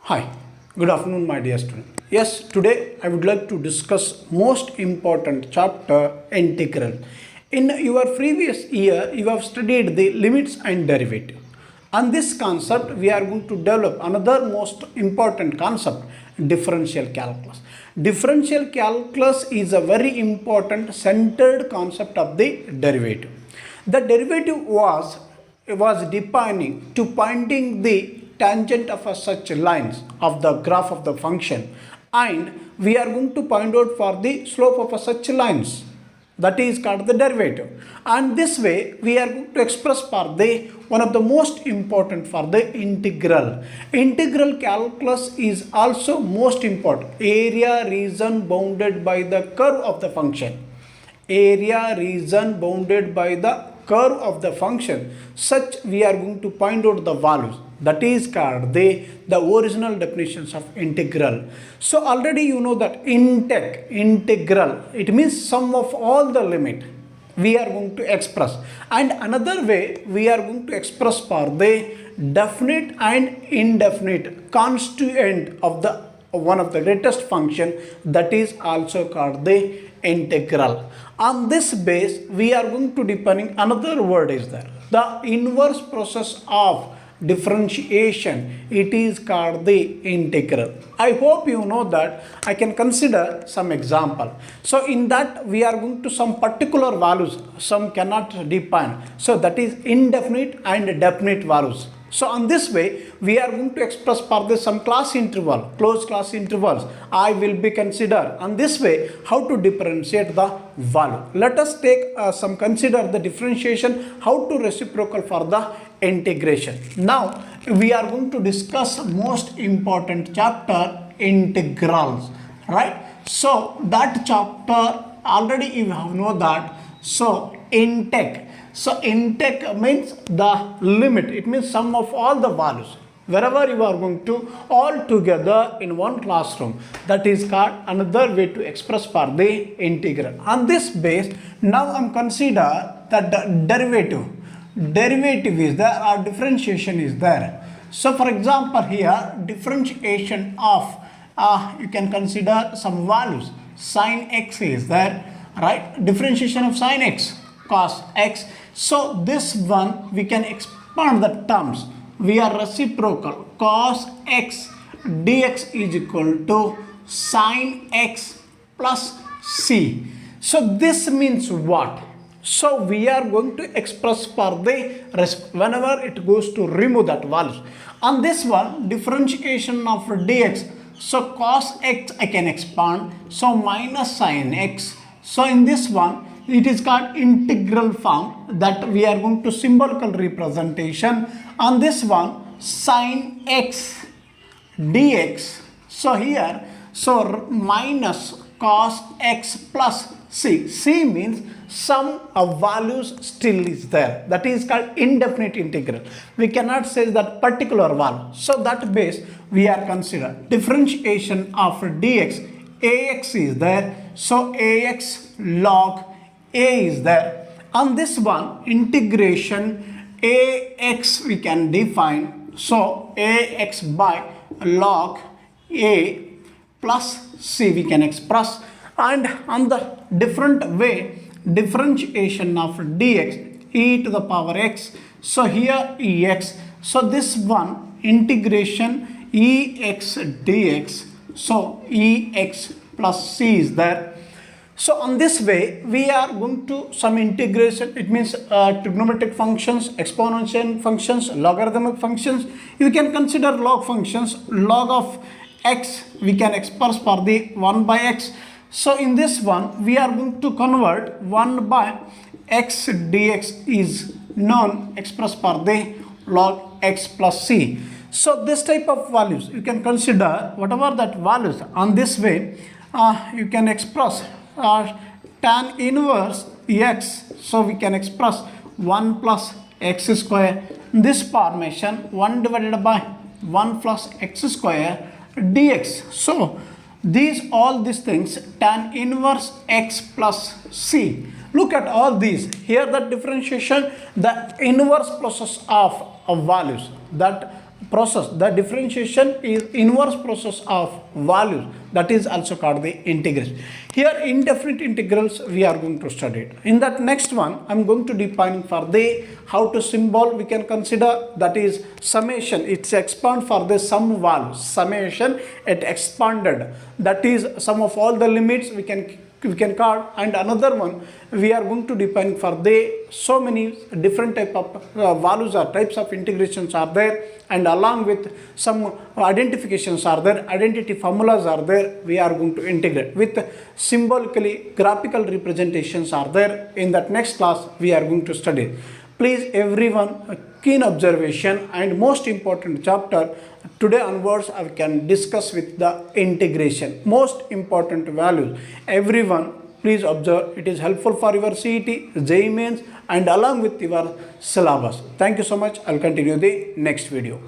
Hi, good afternoon, my dear student. Yes, today I would like to discuss most important chapter, integral. In your previous year, you have studied the limits and derivative. On this concept, we are going to develop another most important concept, differential calculus. Differential calculus is a very important centered concept of the derivative. The derivative was defining to pointing the tangent of such lines of the graph of the function, and we are going to point out for the slope of such lines, that is called the derivative. And this way we are going to express for the one of the most important for the integral. Integral calculus is also most important. Area region bounded by the curve of the function. Area region bounded by the curve of the function, such we are going to find out the values, that is called the original definitions of integral. So already you know that integral, it means sum of all the limit we are going to express, and another way we are going to express for the definite and indefinite constituent of the one of the greatest function, that is also called the integral. On this base we are going to defining another word is there, the inverse process of differentiation, it is called the integral. I hope you know that. I can consider some example. So in that we are going to some particular values, some cannot define, so that is indefinite and definite values. So on this way we are going to express for this some class interval, closed class intervals I will be considered. On this way how to differentiate the value. Let us take some consider the differentiation, how to reciprocal for the integration. Now we are going to discuss most important chapter, integrals, right? So that chapter already you have know that. So integ. So integ means the limit. It means sum of all the values. Wherever you are going to all together in one classroom, that is called another way to express for the integral. On this base, now I am consider that the derivative is there or differentiation is there. So for example here differentiation of you can consider some values. Sin x is there, right? Differentiation of sin x, cos x. So this one we can expand the terms. We are reciprocal. Cos x dx is equal to sin x plus c. So this means what? So we are going to express for the rest whenever it goes to remove that values. On this one, differentiation of dx. So cos x I can expand. So minus sin x. So in this one it is called integral form, that we are going to symbolical representation. On this one sin x dx. So here so minus cos x plus c. C means sum of values still is there, that is called indefinite integral. We cannot say that particular value. So that base we are consider differentiation of dx. Ax is there, so ax log a is there. On this one integration ax we can define, so ax by log a plus c we can express. And on the different way differentiation of dx, e to the power x, so here ex. So this one integration ex dx, so ex plus c is there. So on this way we are going to some integration. It means trigonometric functions, exponential functions, logarithmic functions. You can consider log functions. Log of x we can express for the 1 by x. So in this one we are going to convert 1 by x dx is known expressed for the log x plus c. So this type of values you can consider whatever that values. On this way you can express tan inverse x, so we can express 1 plus x square. This formation 1 divided by 1 plus x square dx. So all these things tan inverse x plus c. Look at all these. Here the differentiation, the inverse process of values, that process. The differentiation is inverse process of values, that is also called the integration. Here indefinite integrals we are going to study it. In that next one I am going to define for the how to symbol we can consider, that is summation. It's expand for the sum value, summation it expanded, that is sum of all the limits we can call. And another one we are going to define for the so many different type of values or types of integrations are there, and along with some identifications are there, identity formulas are there, we are going to integrate with symbolically graphical representations are there. In that next class we are going to study. Please everyone, a keen observation, and most important chapter today onwards I can discuss with the integration, most important values. Everyone please observe, it is helpful for your CET, JEE Mains and along with your syllabus. Thank you so much. I'll continue the next video.